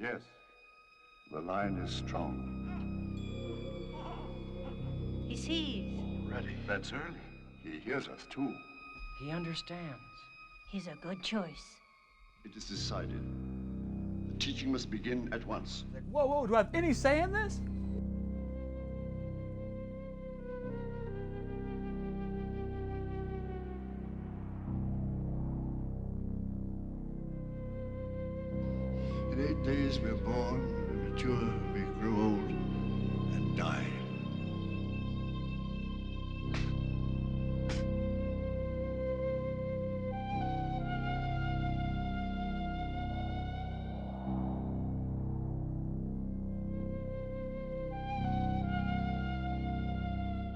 Yes, the line is strong. He sees. Already? That's early. He hears us, too. He understands. He's a good choice. It is decided. The teaching must begin at once. Like, whoa, do I have any say in this? In 8 days we're born, mature, we grow old, and die.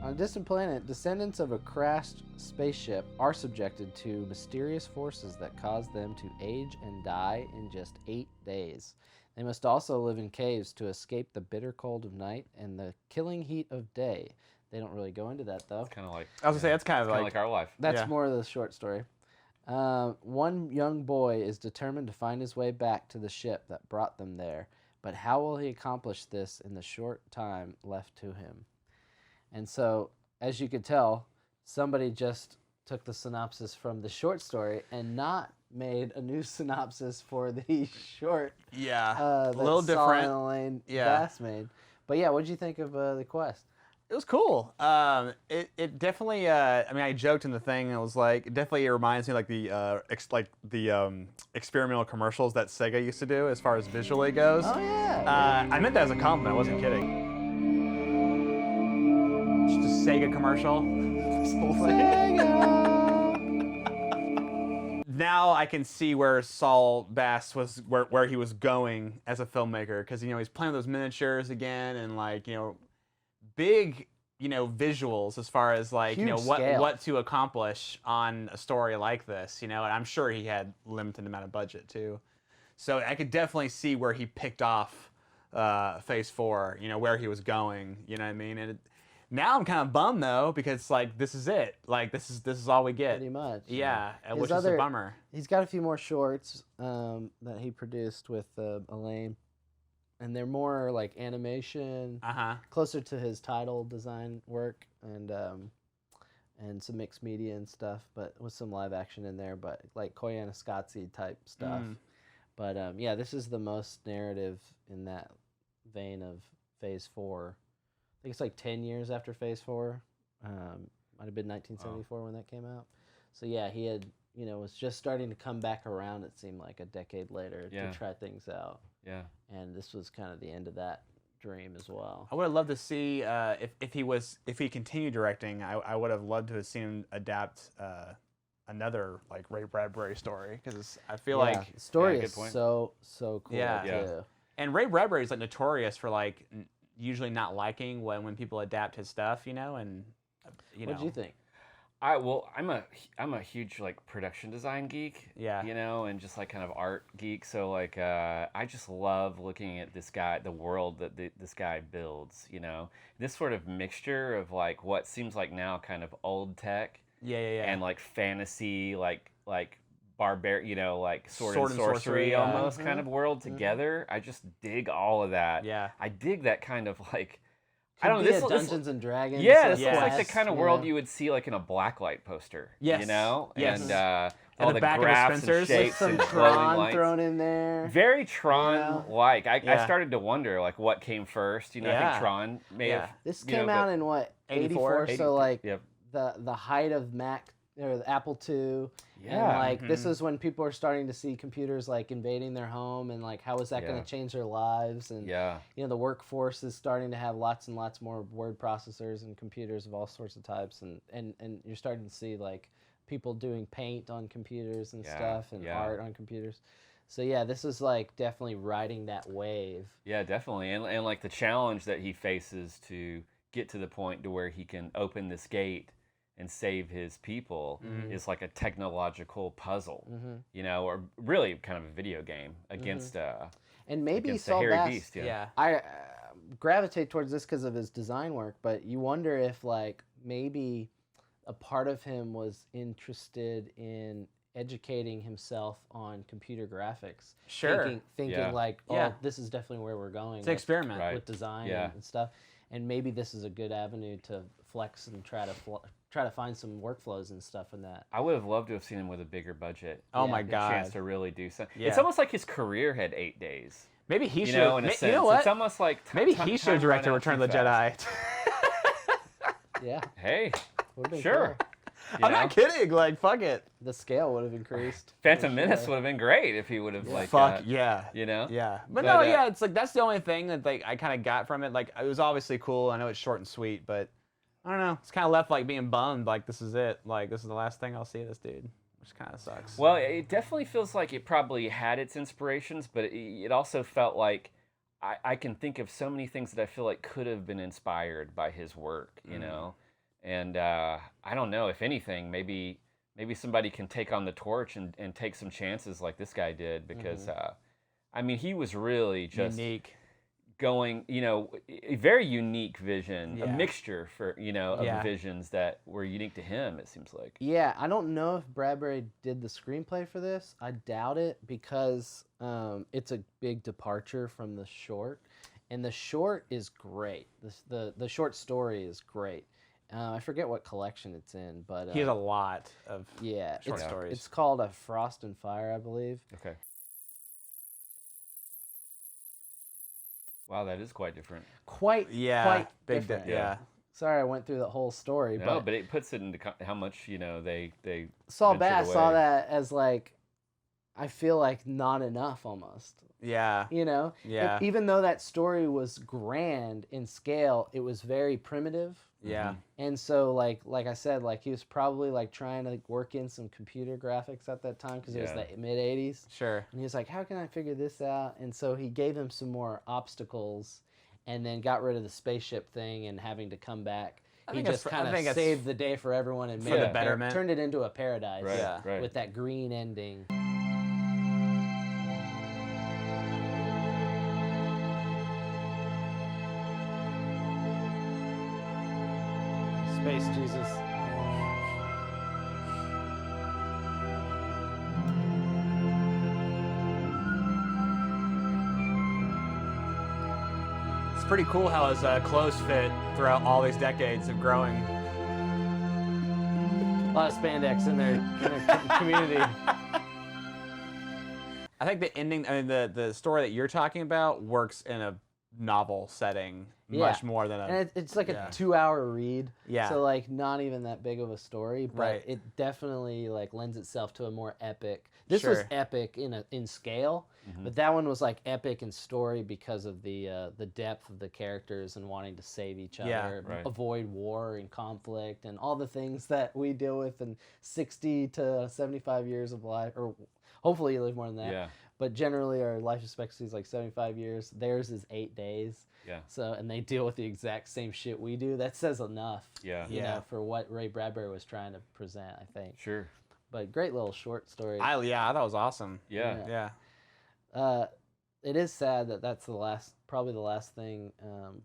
On a distant planet, descendants of a crashed spaceship are subjected to mysterious forces that cause them to age and die in just 8 days. They must also live in caves to escape the bitter cold of night and the killing heat of day. They don't really go into that, though. Kind of like. I was gonna say that's kind of like our life. That's Yeah. more of the short story. One young boy is determined to find his way back to the ship that brought them there, but how will he accomplish this in the short time left to him? And so, as you could tell, somebody just took the synopsis from the short story and not made a new synopsis for the short. Yeah, A a little Saul different. and Elaine Yeah. Bass made. But yeah, what did you think of the quest? It was cool. It definitely. I mean, I joked in the thing. It was like it definitely reminds me like the experimental commercials that Sega used to do as far as visually goes. Oh yeah. I meant that as a compliment. I wasn't kidding. Just a Sega commercial. This whole thing. Now I can see where Saul Bass was, where he was going as a filmmaker, because he's playing with those miniatures again and big visuals as far as Huge scale. what to accomplish on a story like this, and I'm sure he had limited amount of budget too, so I could definitely see where he picked off Phase 4, where he was going, you know what I mean? And now I'm kind of bummed though, because this is it, this is all we get Pretty much. yeah, His which is a bummer. He's got a few more shorts that he produced with Elaine, and they're more like animation, closer to his title design work, and some mixed media and stuff, but with some live action in there, but like Koyaanisqatsi type stuff. But yeah, this is the most narrative in that vein of Phase 4. I think it's like 10 years after Phase 4. Might have been 1974 when that came out. So yeah, he had, was just starting to come back around, it seemed like a decade later, to try things out. Yeah. And this was kind of the end of that dream as well. I would have loved to see if he continued directing. I would have loved to have seen him adapt another like Ray Bradbury story, because I feel like the story good is point. so cool Yeah. too. And Ray Bradbury is notorious for usually not liking when people adapt his stuff, and What did you think? I'm a huge production design geek. Yeah. And just kind of art geek. So I just love looking at this guy, the world that this guy builds. This sort of mixture of what seems like now kind of old tech. Yeah. And fantasy, barbarian, sword and and sorcery sorcery, almost kind of world together. I just dig all of that. Yeah. I dig that kind of I don't know. this Dungeons and Dragons. Yeah, this looks Yeah. like the kind of world you would see in a blacklight poster. Yes. And Yes. And all the the back of graphs dispensers. and shapes Some and glowing Tron lights. thrown in there. Very Tron-like. I Yeah. started to wonder what came first. I Yeah. think Tron may have. This came out in what, 84? 84? So Yep. the height of Mac or the Apple II. Yeah. And this is when people are starting to see computers invading their home, and how is that going Yeah. to change their lives? And Yeah. the workforce is starting to have lots and lots more word processors and computers of all sorts of types, and you're starting to see people doing paint on computers and stuff, and art on computers. So yeah, this is definitely riding that wave. Yeah, definitely. And the challenge that he faces to get to the point to where he can open this gate and save his people is a technological puzzle, or really kind of a video game against And maybe against Saul a hairy Bass, beast. Yeah. I gravitate towards this because of his design work, but you wonder if maybe a part of him was interested in educating himself on computer graphics. Sure. Thinking like, oh, Yeah. this is definitely where we're going. It's an experiment. Right. with design Yeah. and stuff. And maybe this is a good avenue to flex and try to find some workflows and stuff in that. I would have loved to have seen him with a bigger budget. Oh Yeah. my A God. chance to really do something. Yeah. It's almost like his career had 8 days. Maybe he You should. know, in a sense. You know what? It's almost like Maybe he should direct a Return of the Jedi. Yeah. Hey, Would've been sure. cool. You I'm know? not kidding. Like, fuck it. The scale would have increased. Phantom for Menace sure. would have been great if he would have like. Fuck yeah. You know. Yeah. But But, no, yeah, it's like that's the only thing that like I kind of got from it. Like it was obviously cool. I know it's short and sweet, but I don't know. It's kind of left like being bummed. Like this is it. Like this is the last thing I'll see of this dude, which kind of sucks. Well, it definitely feels like it probably had its inspirations, but it also felt like I can think of so many things that I feel like could have been inspired by his work, you know? And I don't know, if anything, maybe somebody can take on the torch and take some chances like this guy did, because, I mean, he was really just unique. going, you know, a very unique vision, a Yeah. mixture for, you know, of Yeah. visions that were unique to him, it seems like. Yeah, I don't know if Bradbury did the screenplay for this. I doubt it, because it's a big departure from the short, and the short is great. The short story is great. I forget what collection it's in, but He has a lot of yeah, short stories. It's called A Frost and Fire, I believe. Okay. Wow, that is quite different. Quite big different. yeah. Sorry, I went through the whole story, No, but it puts it into how much, you know, they Saul ventured Bass saw away. that as like, I feel like not enough almost. Yeah. You know? Yeah. Even though that story was grand in scale, it was very primitive. Yeah. And so like I said, like he was probably like trying to work in some computer graphics at that time, because it was Yeah. the mid 80s. Sure. And he was like, how can I figure this out? And so he gave him some more obstacles, and then got rid of the spaceship thing and having to come back. He think just that's- kind I of think that's saved the day for everyone and for made the it betterment. turned it into a paradise. Right, Yeah. right. With that green ending. Space Jesus. It's pretty cool how his clothes fit throughout all these decades of growing. A lot of spandex in their community. I think the ending, I mean, the story that you're talking about works in a novel setting much more than a. And it's like yeah. a 2-hour read. Yeah. So like not even that big of a story, but Right. it definitely like lends itself to a more epic. This was Sure. epic in scale, but that one was like epic in story because of the depth of the characters and wanting to save each other, Yeah, right. avoid war and conflict and all the things that we deal with in 60 to 75 years of life, or hopefully you live more than that. Yeah. But generally our life expectancy is like 75 years. Theirs is 8 days. Yeah. So, and they deal with the exact same shit we do. That says enough. Yeah. You Yeah. know, for what Ray Bradbury was trying to present, I think. Sure. But great little short story. I thought it was awesome. Yeah. Yeah. It is sad that that's probably the last thing.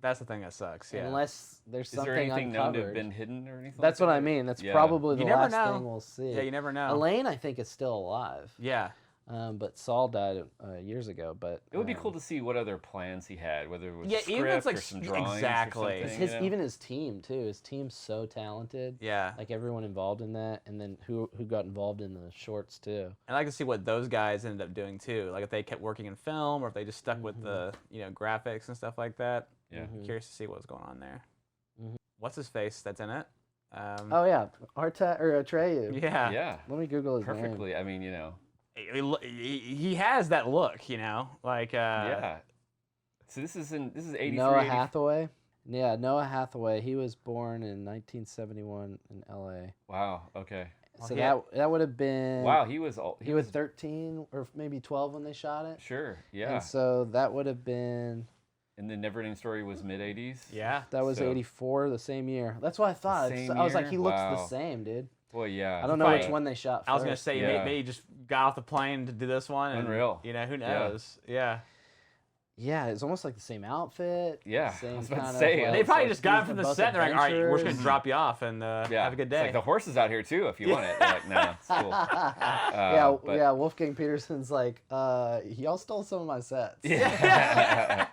That's the thing that sucks. Yeah. Unless there's Is there something anything known to uncovered. have been hidden or anything? That's like what that? I mean. That's Yeah. probably the You never last know. thing we'll see. Yeah, you never know. Elaine, I think, is still alive. Yeah. But Saul died years ago. But It would be cool to see what other plans he had, whether it was Yeah, even if it's script like or some drawings exactly. or something, his you know? even his team too. His team's so talented. Yeah. Like everyone involved in that, and then who got involved in the shorts too. I'd like to see what those guys ended up doing too. Like if they kept working in film, or if they just stuck with the graphics and stuff like that. Yeah. Curious to see what was going on there. Mhm. What's his face that's in it? Oh yeah, Atreyu. Yeah. Yeah. Let me Google his name. Perfectly. I mean, you know. He has that look, you know, like Yeah. So this is 83. Noah Hathaway. Yeah, Noah Hathaway. He was born in 1971 in L.A. Wow. Okay. So he had- that would have been. Wow. He was. He was 13 or maybe 12 when they shot it. Sure. Yeah. And so that would have been. And the Neverending Story was mid 80s. Yeah. That was So- 84, the same year. That's what I thought. same I was like, year? he looks the Wow. same, dude. Boy, yeah. I don't know Probably- which one they shot first. I was gonna say Yeah. maybe he just got off the plane to do this one. And, Unreal. You know, who Yeah. knows? Yeah. Yeah, it's almost like the same outfit. Yeah, same I was about to kind of, say, like, They probably like, just got it these from are the both set. They're like, all right, we're just gonna adventurers. drop you off and have a good It's day. like the horse is out here too if you want it. They're like, no, it's cool. Yeah, Wolfgang Petersen's like, y'all stole some of my sets. Yeah.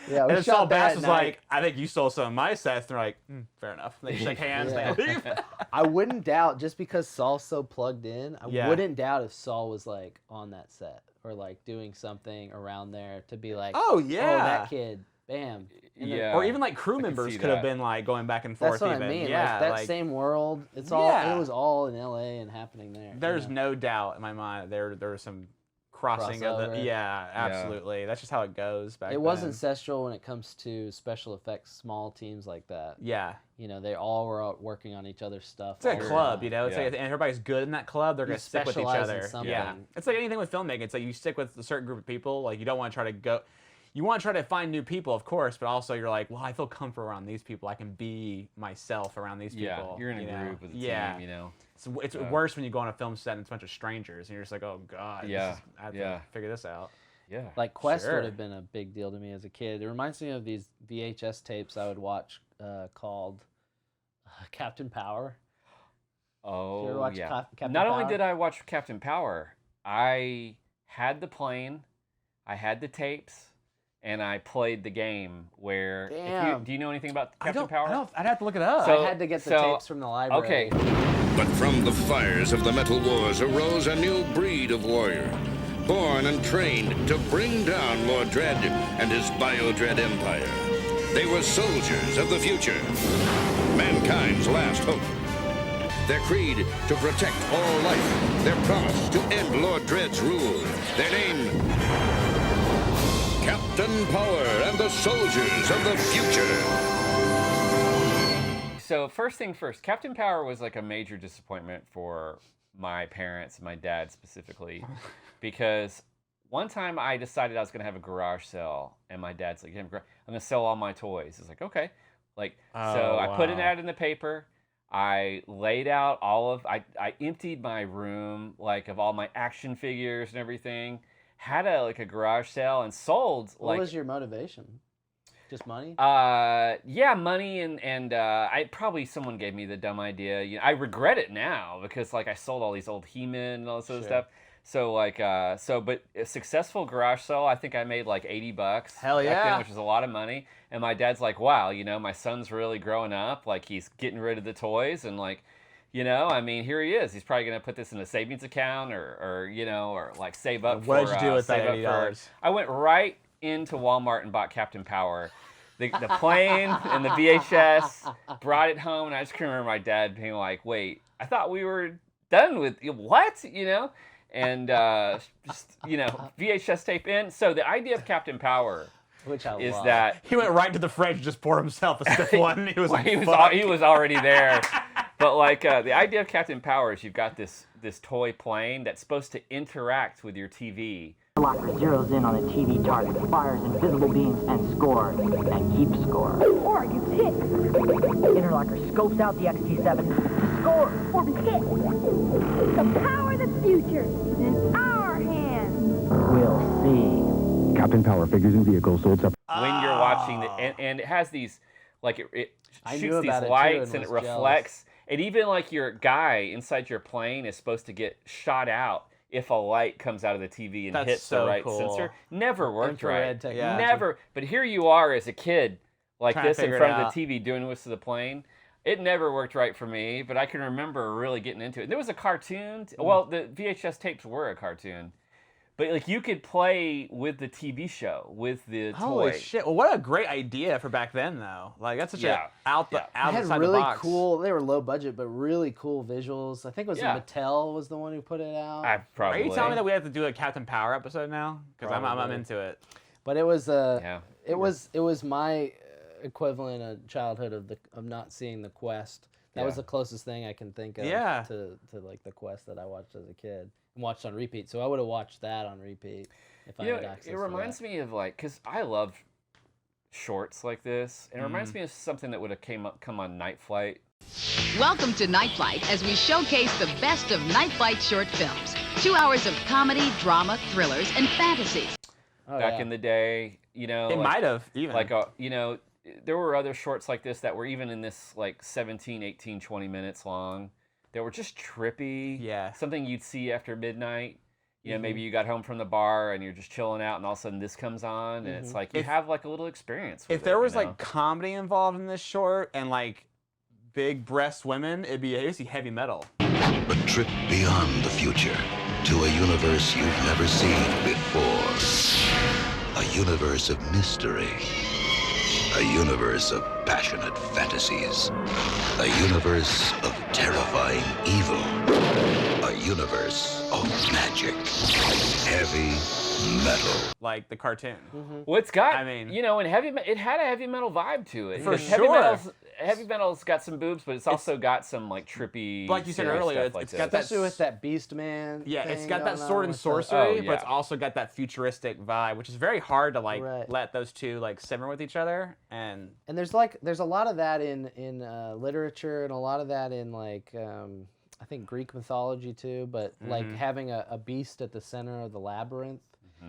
Yeah, we And then shot Saul that Bass at was night. like, I think you stole some of my sets. And they're like, fair enough. They shake hands Yeah. and they leave. I wouldn't doubt, just because Saul's so plugged in, I Yeah. wouldn't doubt if Saul was like on that set or like doing something around there to be like, Oh, yeah. oh, that kid, bam. And then- Yeah. Or even like crew I can members see could have that. been like going back and forth. That's what even. I mean. Yeah, like that same world. It's all. Yeah. It was all in LA and happening there. There's you know? no doubt in my mind there was some crossing of the. Crossover. Yeah, absolutely. That's just how it goes back It was then. ancestral when it comes to special effects, small teams like that. Yeah. You know, they all were out working on each other's stuff. It's like all a the club, time. you know. It's Yeah. like, and everybody's good in that club. They're You gonna stick with each specialize in other. something. Yeah, it's like anything with filmmaking. It's like you stick with a certain group of people. Like you don't want to try to go. You want to try to find new people, of course, but also you're like, well, I feel comfortable around these people. I can be myself around these Yeah, people. you're in a you know? group with a Yeah. team, you know. It's worse when you go on a film set and it's a bunch of strangers and you're just like, oh god, Yeah, I have yeah. to figure this out. Yeah. Like Quest Sure. would have been a big deal to me as a kid. It reminds me of these VHS tapes I would watch called Captain Power. Oh, Did you ever watch yeah. Captain Not only Power? did I watch Captain Power, I had the plane, I had the tapes, and I played the game where... if you, Damn. do you know anything about I Captain don't, Power? I don't. I'd have to look it up. So- I had to get the so- tapes from the library. Okay. But from the fires of the Metal Wars arose a new breed of warrior, born and trained to bring down Lord Dread and his Bio-Dread Empire. They were soldiers of the future, mankind's last hope. Their creed, to protect all life. Their promise, to end Lord Dread's rule. Their name, Captain Power and the Soldiers of the Future. So first thing first, Captain Power was like a major disappointment for my parents, my dad specifically, because one time I decided I was going to have a garage sale, and my dad's like, I'm going to sell all my toys. It's like, okay. Like, so I put an ad in the paper. I laid out I emptied my room, like, of all my action figures and everything, had a garage sale and sold. What was your motivation? Just money? Yeah, money and I probably someone gave me the dumb idea. You know, I regret it now because like I sold all these old He-Man and all this other stuff. So like but a successful garage sale, I think I made like $80. Hell back yeah. then, which is a lot of money. And my dad's like, wow, you know, my son's really growing up. Like he's getting rid of the toys and like, you know, I mean, here he is. He's probably gonna put this in a savings account or you know, or like save up. What did you do with save that up $80? I went right into Walmart and bought Captain Power. The plane and the VHS, brought it home, and I just can remember my dad being like, wait, I thought we were done with, what? You know? And just, you know, VHS tape in. So the idea of Captain Power Which I is love. that... He went right to the fridge and just poured himself a stiff one. He was Well, like, he was fuck. he was already there. But like the idea of Captain Power is you've got this toy plane that's supposed to interact with your TV. Locker zeroes in on a TV target, fires invisible beams, and scores. And keeps score. Or gets hit. Interlocker scopes out the XT7, scores, Or be hit. The power of the future is in our hands. We'll see. Captain Power figures and vehicles sold separately. When you're watching and it has these, like it I shoots knew these about it, too, lights and and it was jealous. reflects. And even like your guy inside your plane is supposed to get shot out if a light comes out of the TV and That's hits so the right cool. sensor. Never worked Infrared right. technology. Never. But here you are as a kid, like Trying to this in figure it front out. of the TV doing this to the plane. It never worked right for me, but I can remember really getting into it. There was a cartoon. Well, the VHS tapes were a cartoon. But like you could play with the TV show, with the Holy toy. shit! Well, what a great idea for back then, though. Like that's such Yeah. a out They had outside really the box. cool. They were low budget, but really cool visuals. I think it was Yeah. Mattel was the one who put it out. I probably. Are you telling me that we have to do a Captain Power episode now? Because I'm Probably. into it. But it was Yeah. it was my equivalent of childhood of not seeing the Quest. That was Yeah. the closest thing I can think of Yeah. to like the Quest that I watched as a kid and watched on repeat. So I would have watched that on repeat if I You had know, access. it reminds me of like, because I love shorts like this. It reminds me of something that would have come on Night Flight. Welcome to Night Flight as we showcase the best of Night Flight short films. 2 hours of comedy, drama, thrillers, and fantasies. back in the day. You know, it might have even like you know, there were other shorts like this that were even in this like 17, 18, 20 minutes long. That were just trippy. Yeah. Something you'd see after midnight. You know, maybe you got home from the bar and you're just chilling out, and all of a sudden this comes on, and it's like you have like a little experience with If there was you know? like comedy involved in this short and like big breast women, it'd be basically heavy metal. A trip beyond the future to a universe you've never seen before. A universe of mystery. A universe of passionate fantasies. A universe of terrifying evil. A universe of magic. Heavy metal. Like the cartoon. Well, it's got, I mean, you know, and it had a heavy metal vibe to it. For Because sure. Heavy metal's got some boobs, but it's also got some like trippy. Like you said earlier, it's got that, especially with that Beast Man. Yeah, thing it's got that going Sword on and with Sorcery, yeah. but it's also got that futuristic vibe, which is very hard to like Right. let those two like simmer with each other. And there's a lot of that in literature, and a lot of that in like I think Greek mythology too. But like having a beast at the center of the labyrinth.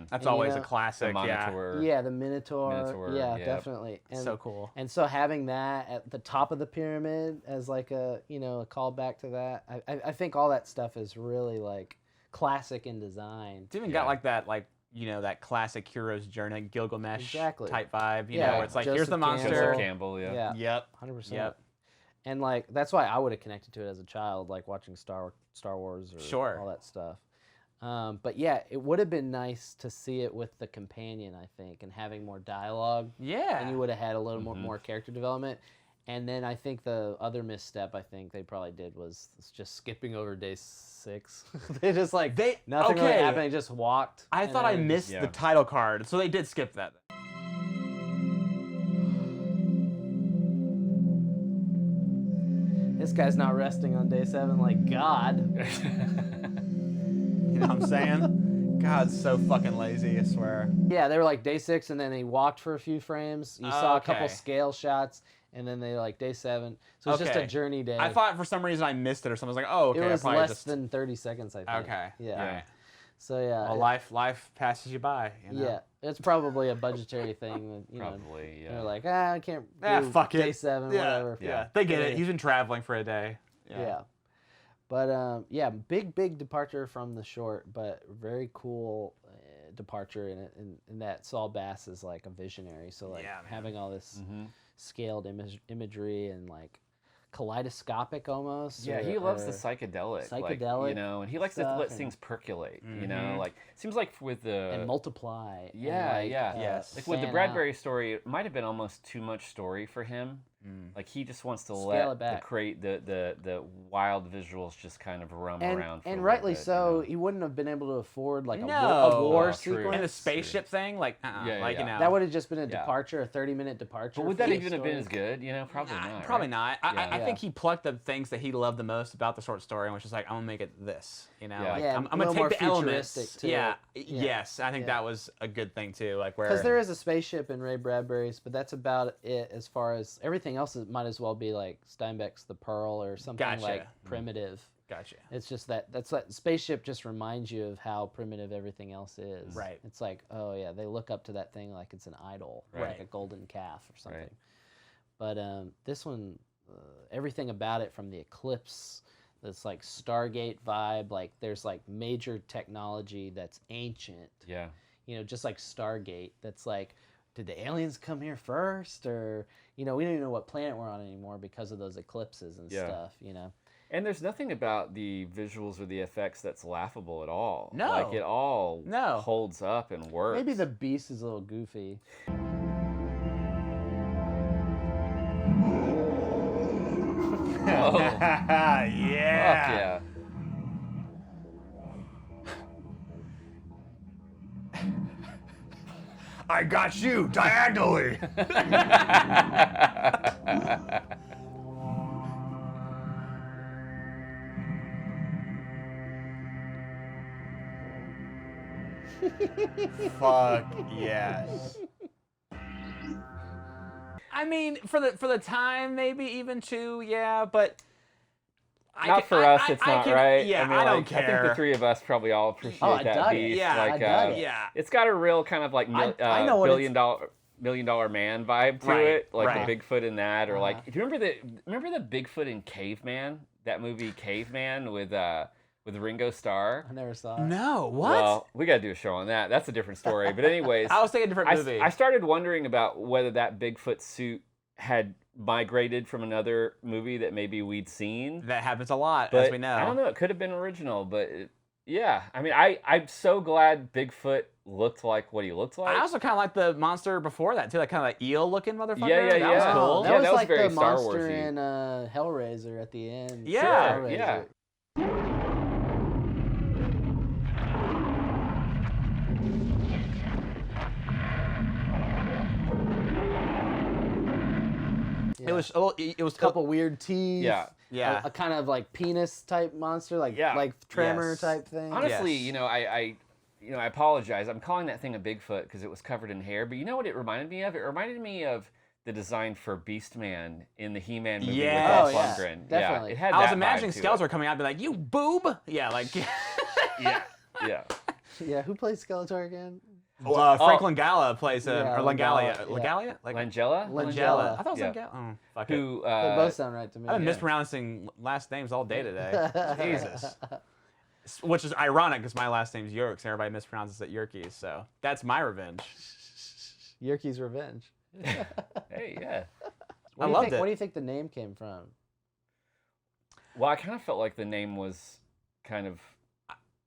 That's and, always a classic. The Minotaur. Yeah, the Minotaur. Yeah, yep. definitely. And, so cool. And so having that at the top of the pyramid as like a a callback to that, I think all that stuff is really like classic in design. It's even got like that that classic hero's journey, Gilgamesh type vibe. You know, where it's like Joseph here's the monster. Joseph Campbell. Yeah. Yep. 100%. Yep. And like that's why I would have connected to it as a child, like watching Star Wars or all that stuff. But yeah, it would have been nice to see it with the companion, I think, and having more dialogue. Yeah. And you would have had a little more character development. And then I think the other misstep I think they probably did was just skipping over day 6. They just like nothing really happened. They just walked. I thought I missed the title card, so they did skip that. This guy's not resting on day 7 like God. You know what I'm saying? God's so fucking lazy, I swear. Yeah, they were like day 6, and then he walked for a few frames. You saw a couple scale shots, and then they like day 7. So it's just a journey day. I thought for some reason I missed it or something. I was like, oh, okay. It was less than 30 seconds, I think. Okay. Yeah. Right. So yeah. Well, life passes you by. You know? Yeah, it's probably a budgetary thing. That, Probably, yeah. They're like, I can't do fuck day it. 7, whatever. Yeah, they get it. He's been traveling for a day. Yeah. But yeah, big departure from the short, but very cool departure in it. In that Saul Bass is like a visionary, so like having all this scaled imagery and like kaleidoscopic almost. Yeah, he loves the psychedelic, like, you know, and he likes to let things percolate. You know, like seems like with the and multiply. Yeah, and like, yes. Like with the Bradbury story, it might have been almost too much story for him. Like he just wants to let the wild visuals just kind of roam around. And rightly so, he wouldn't have been able to afford like a war sequence. And the spaceship thing, like, you know. That would have just been a departure, a 30-minute departure. But would that even have been as good? You know, probably not. Probably not. I think he plucked the things that he loved the most about the short story and was just like, I'm gonna make it this. You know, like, I'm gonna take the elements. Yes, I think that was a good thing too. Like where because there is a spaceship in Ray Bradbury's, but that's about it as far as everything else. Might as well be like Steinbeck's The Pearl or something like primitive. Gotcha. It's just that spaceship just reminds you of how primitive everything else is. Right. It's like, oh yeah, they look up to that thing like it's an idol, like a golden calf or something. Right. But this one, everything about it, from the eclipse, this like Stargate vibe, like there's like major technology that's ancient. Yeah. You know, just like Stargate, that's like, did the aliens come here first, or we don't even know what planet we're on anymore because of those eclipses and stuff. You know. And there's nothing about the visuals or the effects that's laughable at all. No. Like it all holds up and works. Maybe the beast is a little goofy. Oh. Yeah. Fuck yeah. I got you diagonally. Fuck yes. I mean, for the time, maybe even 2, yeah, but Not for us, it's not right. Yeah, I mean, I don't I think care. the three of us probably all appreciate I that dug beast. it. Yeah, like, I dug it. It's got a real kind of like I know what million dollar man vibe to Right, it, like right. the Bigfoot in that, or like, do you remember the Bigfoot in Caveman? That movie Caveman with Ringo Starr. I never saw it. No, what? Well, we got to do a show on that. That's a different story. But anyways, I was thinking a different movie. I started wondering about whether that Bigfoot suit had migrated from another movie that maybe we'd seen. That happens a lot, But as we know. I don't know. It could have been original, but yeah. I mean, I'm so glad Bigfoot looked like what he looked like. I also kind of like the monster before that too, like kind of like eel-looking motherfucker. Yeah, that was cool. That was that was like very the Star monster Wars-y. in Hellraiser at the end. Yeah, Hellraiser. yeah. It was a couple weird teeth. Yeah. A kind of like penis type monster, like tremor type thing. Honestly, I apologize. I'm calling that thing a Bigfoot because it was covered in hair. But you know what it reminded me of? It reminded me of the design for Beastman in the He-Man movie with Dolph Lundgren. Definitely. It had I was that imagining vibe to Skeletor coming out and be like, "You boob!" Yeah, like. yeah. Yeah, who plays Skeletor again? Frank Langella plays or Langalia. Yeah. Langalia? Like Langella? Langella. I thought it was Langella. Oh, fuck Who, they both sound right to me. I've been mispronouncing last names all day today. Jesus. Which is ironic because my last name's Yerkes and everybody mispronounces it Yerkes, so that's my revenge. Yerke's revenge. Hey, yeah. I loved it. What do you think the name came from? Well, I kind of felt like the name was kind of...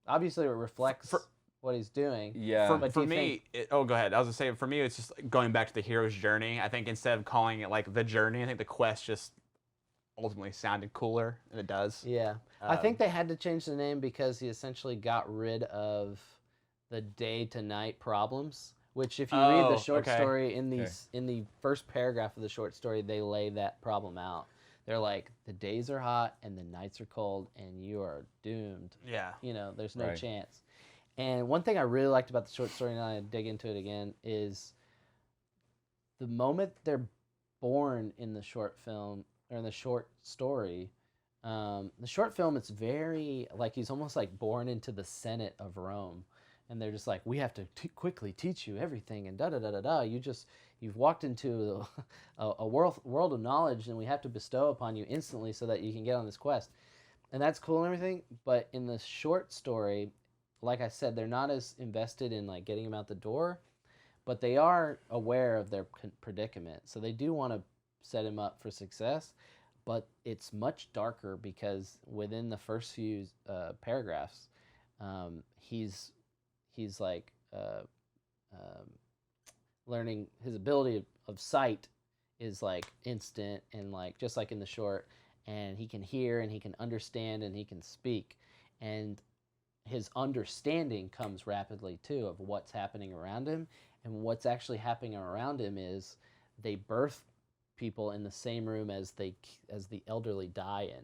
Obviously, it reflects what he's doing. Yeah. For me, go ahead. I was going to say, for me, it's just going back to the hero's journey. I think instead of calling it like the journey, I think the quest just ultimately sounded cooler, and it does. Yeah. I think they had to change the name because he essentially got rid of the day to night problems, which if you read the short story in the first paragraph of the short story, they lay that problem out. They're like, the days are hot and the nights are cold and you are doomed. Yeah. There's no chance. And one thing I really liked about the short story, and I dig into it again, is the moment they're born in the short film, or in the short story, the short film, it's very, like, he's almost like born into the Senate of Rome. And they're just like, we have to quickly teach you everything, and da-da-da-da-da. You've walked into a world of knowledge, and we have to bestow upon you instantly so that you can get on this quest. And that's cool and everything, but in the short story, like I said, they're not as invested in like getting him out the door, but they are aware of their predicament. So they do want to set him up for success, but it's much darker because within the first few paragraphs, he's like learning his ability of sight is like instant and like just like in the short, and he can hear and he can understand and he can speak, and his understanding comes rapidly too of what's happening around him. And what's actually happening around him is they birth people in the same room as the elderly die in.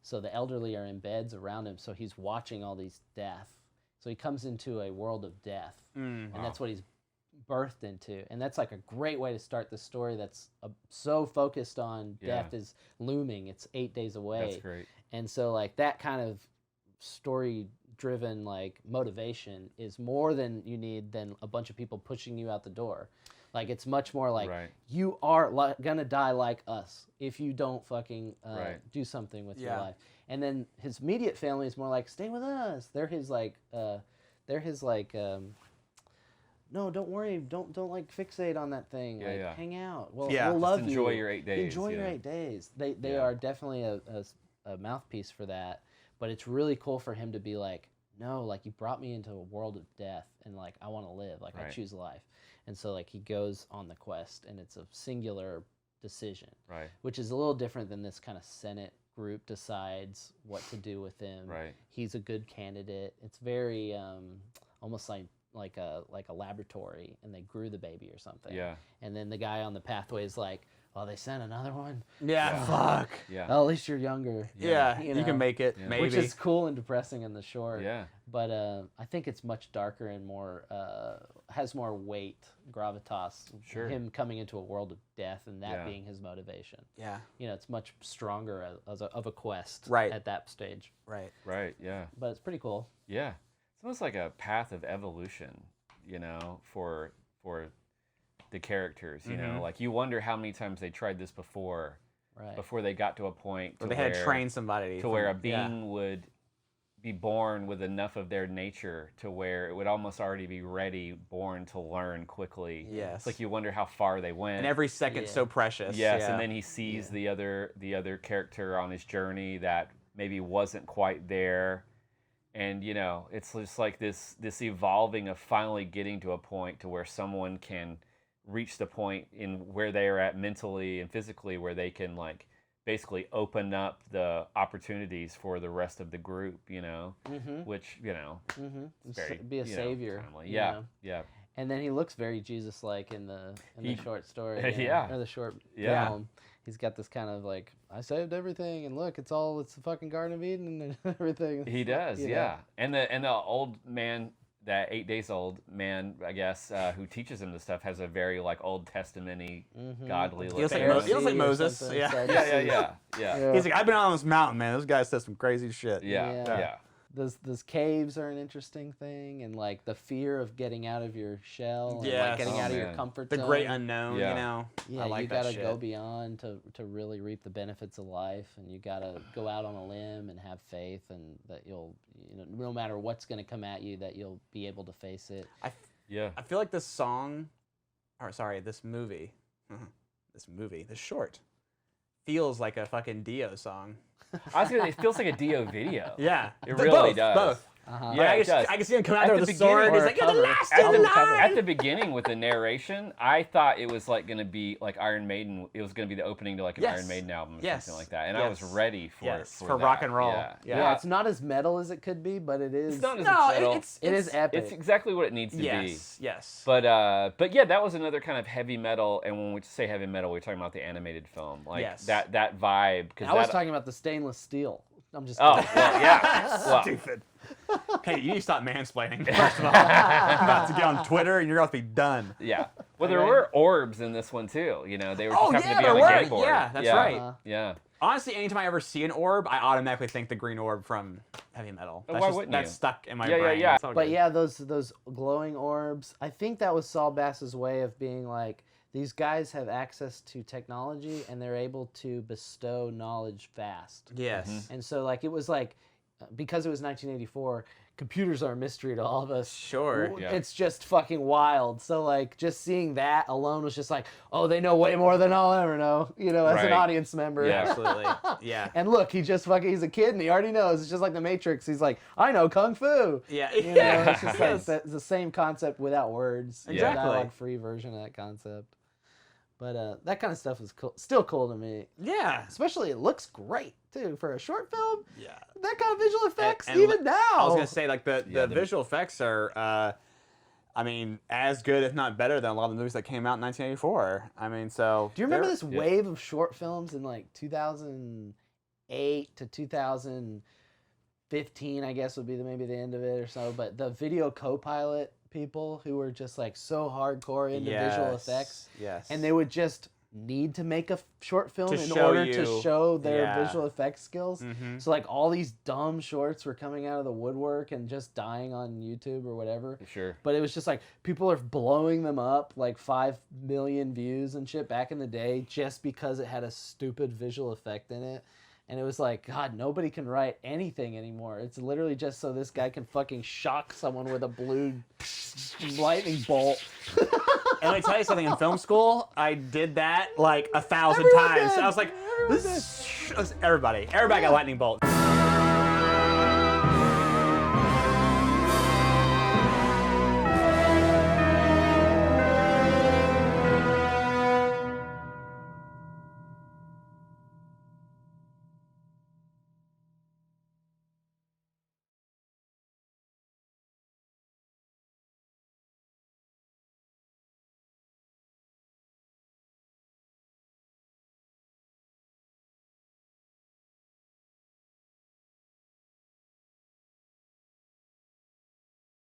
So the elderly are in beds around him, so he's watching all these death. So he comes into a world of death, and that's what he's birthed into. And that's like a great way to start the story that's so focused on death is looming. It's 8 days away. That's great. And so like that kind of story-driven like motivation is more than you need than a bunch of people pushing you out the door. Like it's much more like you are gonna die like us if you don't fucking do something with your life. And then his immediate family is more like, stay with us. They're his like no, don't worry, don't like fixate on that thing. Like hang out. We'll love you. Enjoy your 8 days. Enjoy your 8 days. They are definitely a mouthpiece for that. But it's really cool for him to be like, no, like you brought me into a world of death, and like I want to live, like I choose life. And so like he goes on the quest, and it's a singular decision, which is a little different than this kind of Senate group decides what to do with him. He's a good candidate. It's very almost like like a laboratory, and they grew the baby or something. Yeah. And then the guy on the pathway is like, "Oh, they sent another one." Yeah. Fuck. Yeah. Well, at least you're younger. Yeah. You You can know? make it. Yeah. Maybe. Which is cool and depressing in the short. Yeah. But I think it's much darker and more has more weight, gravitas. Sure. Him coming into a world of death and that Yeah. being his motivation. Yeah. You know, it's much stronger of a quest. Right. At that stage. Right. Right. Yeah. But it's pretty cool. Yeah. It's almost like a path of evolution, you know, for the characters. You know, like you wonder how many times they tried this before. Right. Before they got to a point Or they had to train somebody. to where a being would be born with enough of their nature to where it would almost already be ready, born to learn quickly. Yes. It's like you wonder how far they went. And every second's so precious. Yes, Yeah. and then he sees the other character on his journey that maybe wasn't quite there. And you know, it's just like this evolving of finally getting to a point to where someone can reach the point in where they are at mentally and physically where they can like basically open up the opportunities for the rest of the group, you know, which, you know, it's very, be a savior. Yeah, know? yeah. And then he looks very Jesus-like in the short story. Or the short film. He's got this kind of like, I saved everything, and look, it's the fucking Garden of Eden and everything. He does, yeah. And the old man, that 8 days old man, I guess, who teaches him this stuff has a very like Old Testament-y, godly look. He looks like Moses. Yeah. He's like, I've been on this mountain, man. Those guys said some crazy shit. Yeah. Those caves are an interesting thing, and like the fear of getting out of your shell, and like getting out of your comfort zone. The great unknown, you know. Yeah, I like you that gotta shit. go beyond to really reap the benefits of life, and you gotta go out on a limb and have faith, and that you'll, you know, no matter what's gonna come at you, that you'll be able to face it. I feel like this movie, this short, feels like a fucking Dio song. I was gonna say, it feels like a Dio video. Yeah, it really does. Both. Yeah, I can see him coming out there with a sword. He's like, "You're the last at the beginning with the narration, I thought it was like going to be like Iron Maiden. It was going to be the opening to like an Iron Maiden album or something like that. And I was ready for for rock and roll. Yeah, it's not as metal as it could be, but it is. It's not as metal. It is epic. It's exactly what it needs to be. Yes. But yeah, that was another kind of heavy metal. And when we say heavy metal, we're talking about the animated film, like that vibe. I was talking about the stainless steel. I'm just. Oh, well, yeah. Well, stupid. Hey, you need to stop mansplaining, first of all. I'm about to get on Twitter, and you're about to be done. Yeah. Well, there were orbs in this one, too. You know, they were just happened to be on the game board. Yeah, that's right. Yeah. Honestly, anytime I ever see an orb, I automatically think the green orb from heavy metal. Why wouldn't that's you? stuck in my brain. Yeah. But yeah, those glowing orbs, I think that was Saul Bass's way of being like, these guys have access to technology, and they're able to bestow knowledge fast. Yes. And so, like, it was like, because it was 1984, computers are a mystery to all of us. Sure. Yeah. It's just fucking wild. So, like, just seeing that alone was just like, oh, they know way more than I'll ever know, you know, as an audience member. Yeah, absolutely. Yeah. And look, he's a kid, and he already knows. It's just like the Matrix. He's like, I know Kung Fu. Yeah. You know, it's just like the same concept without words. Exactly. A dialogue-free version of that concept. But that kind of stuff is cool, still cool to me. Yeah. Especially, it looks great, too, for a short film. Yeah. That kind of visual effects, And even now. I was going to say, like, the visual effects are, I mean, as good, if not better, than a lot of the movies that came out in 1984. I mean, so... Do you remember this wave of short films in, like, 2008 to 2015, I guess, would be maybe the end of it or so, but the video co-pilot people who were just like so hardcore into visual effects, and they would just need to make a short film in order to show their visual effects skills. So like all these dumb shorts were coming out of the woodwork and just dying on YouTube or whatever. Sure. But it was just like people are blowing them up, like 5 million views and shit back in the day, just because it had a stupid visual effect in it. And it was like, God, nobody can write anything anymore. It's literally just so this guy can fucking shock someone with a blue lightning bolt. And let me tell you something, in film school, I did that like 1,000 times. I was like, everybody got lightning bolt.